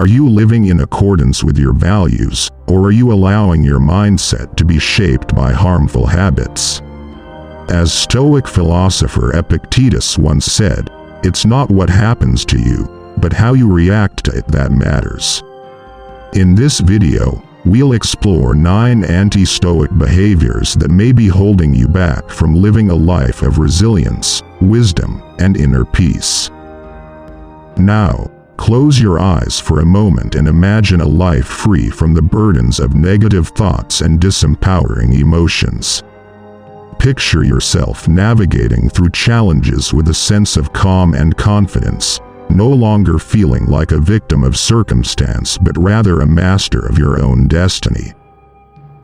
Are you living in accordance with your values, or are you allowing your mindset to be shaped by harmful habits? As Stoic philosopher Epictetus once said, "It's not what happens to you, but how you react to it that matters." In this video, we'll explore 9 anti-Stoic behaviors that may be holding you back from living a life of resilience, wisdom, and inner peace. Now, close your eyes for a moment and imagine a life free from the burdens of negative thoughts and disempowering emotions. Picture yourself navigating through challenges with a sense of calm and confidence, no longer feeling like a victim of circumstance but rather a master of your own destiny.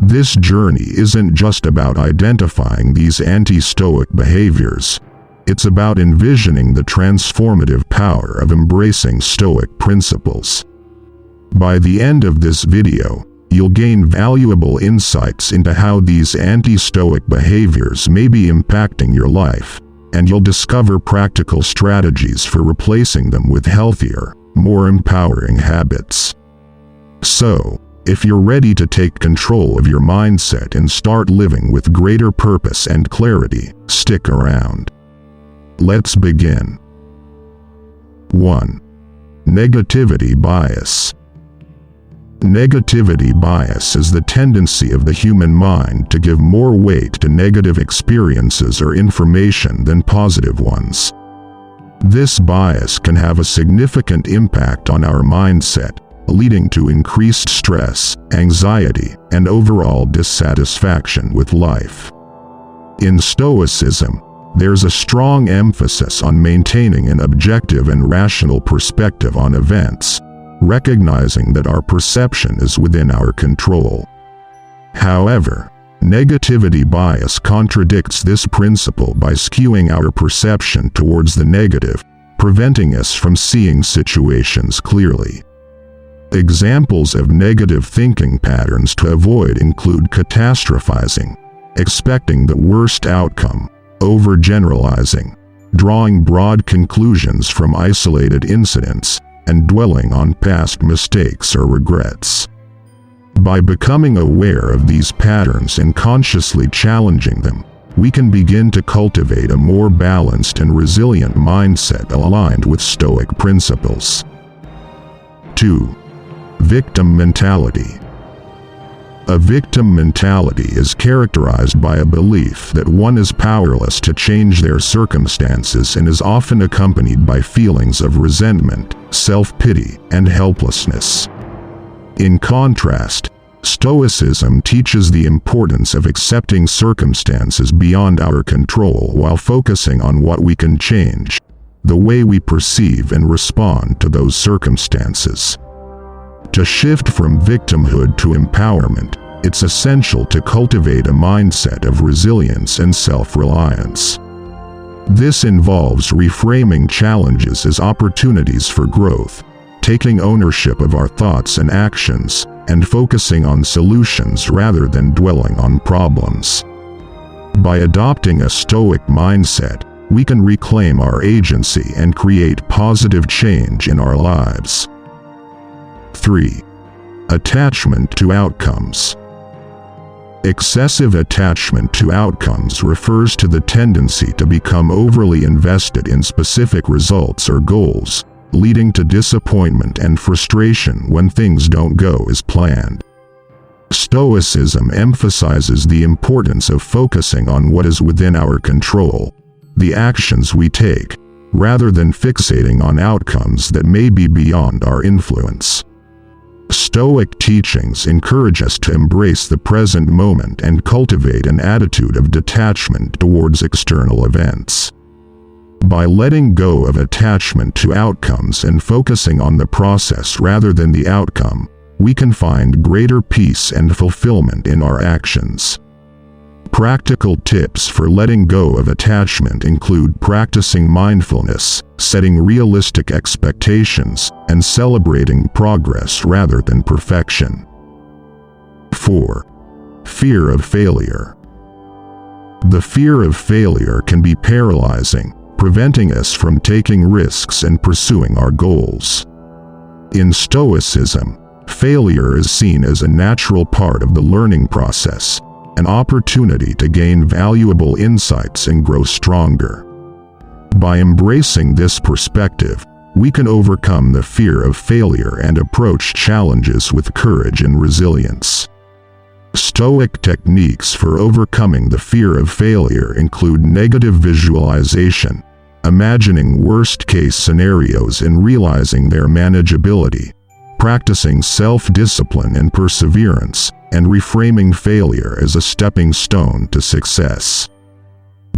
This journey isn't just about identifying these anti-Stoic behaviors. It's about envisioning the transformative power of embracing Stoic principles. By the end of this video, you'll gain valuable insights into how these anti-Stoic behaviors may be impacting your life, and you'll discover practical strategies for replacing them with healthier, more empowering habits. So, if you're ready to take control of your mindset and start living with greater purpose and clarity, stick around. Let's begin. 1. Negativity bias. Negativity bias is the tendency of the human mind to give more weight to negative experiences or information than positive ones. This bias can have a significant impact on our mindset, leading to increased stress, anxiety, and overall dissatisfaction with life. In Stoicism, there's a strong emphasis on maintaining an objective and rational perspective on events, recognizing that our perception is within our control. However, negativity bias contradicts this principle by skewing our perception towards the negative, preventing us from seeing situations clearly. Examples of negative thinking patterns to avoid include catastrophizing, expecting the worst outcome, overgeneralizing, drawing broad conclusions from isolated incidents, and dwelling on past mistakes or regrets. By becoming aware of these patterns and consciously challenging them, we can begin to cultivate a more balanced and resilient mindset aligned with Stoic principles. 2. Victim mentality. A victim mentality is characterized by a belief that one is powerless to change their circumstances and is often accompanied by feelings of resentment, self-pity, and helplessness. In contrast, Stoicism teaches the importance of accepting circumstances beyond our control while focusing on what we can change, the way we perceive and respond to those circumstances. To shift from victimhood to empowerment, it's essential to cultivate a mindset of resilience and self-reliance. This involves reframing challenges as opportunities for growth, taking ownership of our thoughts and actions, and focusing on solutions rather than dwelling on problems. By adopting a Stoic mindset, we can reclaim our agency and create positive change in our lives. 3. Attachment to outcomes. Excessive attachment to outcomes refers to the tendency to become overly invested in specific results or goals, leading to disappointment and frustration when things don't go as planned. Stoicism emphasizes the importance of focusing on what is within our control, the actions we take, rather than fixating on outcomes that may be beyond our influence. Stoic teachings encourage us to embrace the present moment and cultivate an attitude of detachment towards external events. By letting go of attachment to outcomes and focusing on the process rather than the outcome, we can find greater peace and fulfillment in our actions. Practical tips for letting go of attachment include practicing mindfulness, setting realistic expectations, and celebrating progress rather than perfection. 4. Fear of failure. The fear of failure can be paralyzing, preventing us from taking risks and pursuing our goals. In Stoicism, failure is seen as a natural part of the learning process, an opportunity to gain valuable insights and grow stronger. By embracing this perspective, we can overcome the fear of failure and approach challenges with courage and resilience. Stoic techniques for overcoming the fear of failure include negative visualization, imagining worst-case scenarios and realizing their manageability, practicing self-discipline and perseverance, and reframing failure as a stepping stone to success.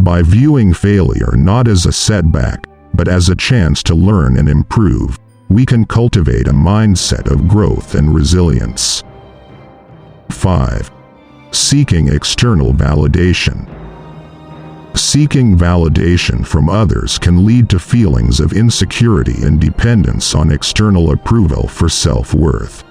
By viewing failure not as a setback, but as a chance to learn and improve, we can cultivate a mindset of growth and resilience. 5. Seeking external validation. Seeking validation from others can lead to feelings of insecurity and dependence on external approval for self-worth.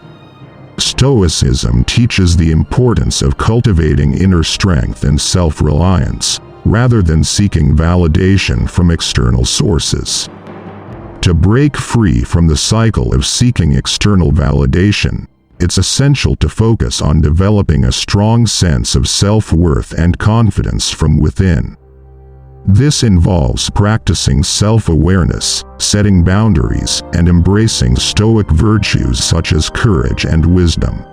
Stoicism teaches the importance of cultivating inner strength and self-reliance, rather than seeking validation from external sources. To break free from the cycle of seeking external validation, it's essential to focus on developing a strong sense of self-worth and confidence from within. This involves practicing self-awareness, setting boundaries, and embracing Stoic virtues such as courage and wisdom.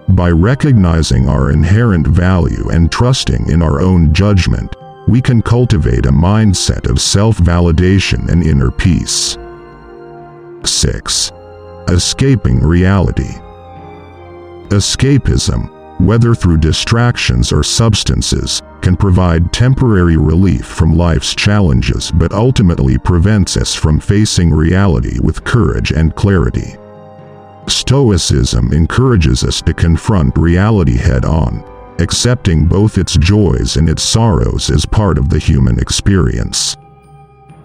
By recognizing our inherent value and trusting in our own judgment, we can cultivate a mindset of self-validation and inner peace. 6. Escaping reality. Escapism, whether through distractions or substances, can provide temporary relief from life's challenges but ultimately prevents us from facing reality with courage and clarity. Stoicism encourages us to confront reality head-on, accepting both its joys and its sorrows as part of the human experience.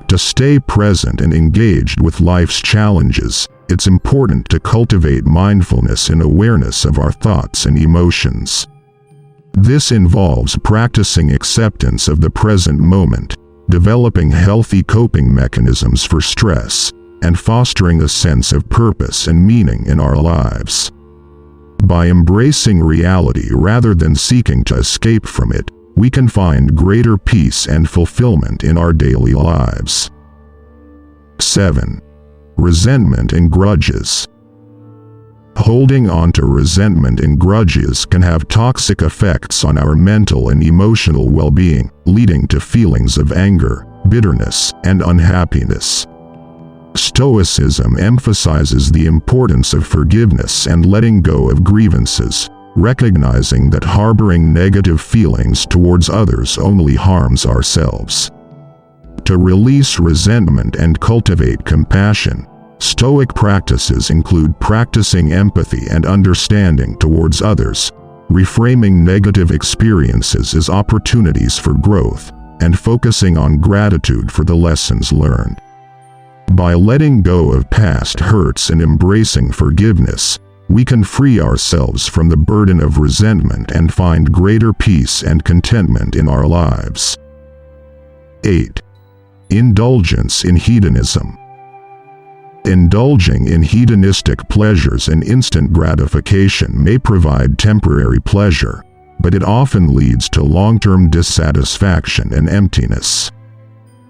To stay present and engaged with life's challenges, it's important to cultivate mindfulness and awareness of our thoughts and emotions. This involves practicing acceptance of the present moment, developing healthy coping mechanisms for stress, and fostering a sense of purpose and meaning in our lives. By embracing reality rather than seeking to escape from it, we can find greater peace and fulfillment in our daily lives. 7. Resentment and grudges. Holding on to resentment and grudges can have toxic effects on our mental and emotional well-being, leading to feelings of anger, bitterness, and unhappiness. Stoicism emphasizes the importance of forgiveness and letting go of grievances, recognizing that harboring negative feelings towards others only harms ourselves. To release resentment and cultivate compassion, Stoic practices include practicing empathy and understanding towards others, reframing negative experiences as opportunities for growth, and focusing on gratitude for the lessons learned. By letting go of past hurts and embracing forgiveness, we can free ourselves from the burden of resentment and find greater peace and contentment in our lives. 8. Indulgence in hedonism. Indulging in hedonistic pleasures and instant gratification may provide temporary pleasure, but it often leads to long-term dissatisfaction and emptiness.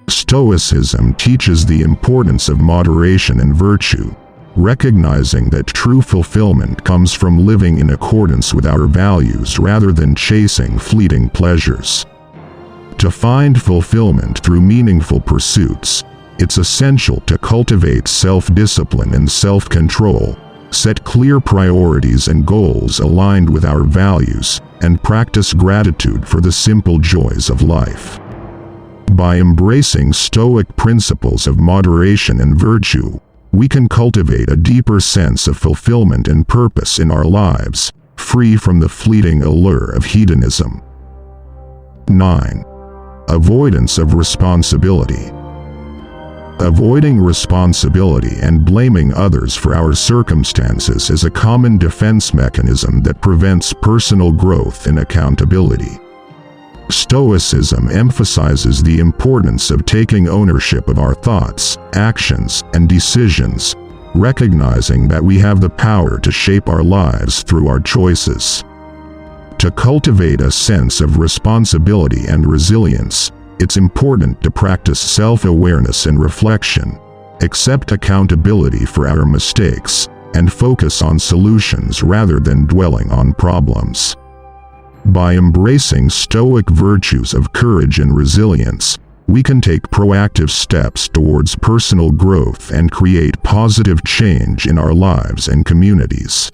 Stoicism teaches the importance of moderation and virtue, recognizing that true fulfillment comes from living in accordance with our values rather than chasing fleeting pleasures. To find fulfillment through meaningful pursuits, it's essential to cultivate self-discipline and self-control, set clear priorities and goals aligned with our values, and practice gratitude for the simple joys of life. By embracing Stoic principles of moderation and virtue, we can cultivate a deeper sense of fulfillment and purpose in our lives, free from the fleeting allure of hedonism. 9. Avoidance of responsibility. Avoiding responsibility and blaming others for our circumstances is a common defense mechanism that prevents personal growth and accountability. Stoicism emphasizes the importance of taking ownership of our thoughts, actions, and decisions, recognizing that we have the power to shape our lives through our choices. To cultivate a sense of responsibility and resilience, it's important to practice self-awareness and reflection, accept accountability for our mistakes, and focus on solutions rather than dwelling on problems. By embracing Stoic virtues of courage and resilience, we can take proactive steps towards personal growth and create positive change in our lives and communities.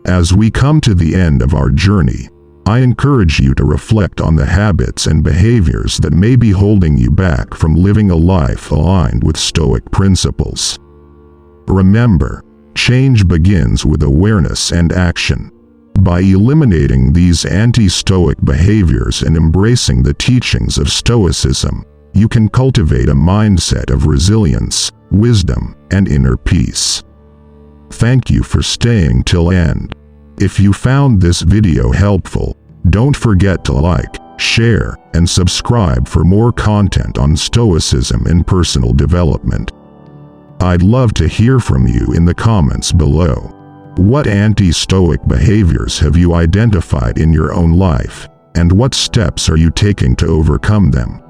As we come to the end of our journey, I encourage you to reflect on the habits and behaviors that may be holding you back from living a life aligned with Stoic principles. Remember, change begins with awareness and action. By eliminating these anti-Stoic behaviors and embracing the teachings of Stoicism, you can cultivate a mindset of resilience, wisdom, and inner peace. Thank you for staying till end. If you found this video helpful, don't forget to like, share, and subscribe for more content on Stoicism and personal development. I'd love to hear from you in the comments below. What anti-Stoic behaviors have you identified in your own life, and what steps are you taking to overcome them?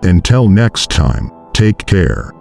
Until next time, take care.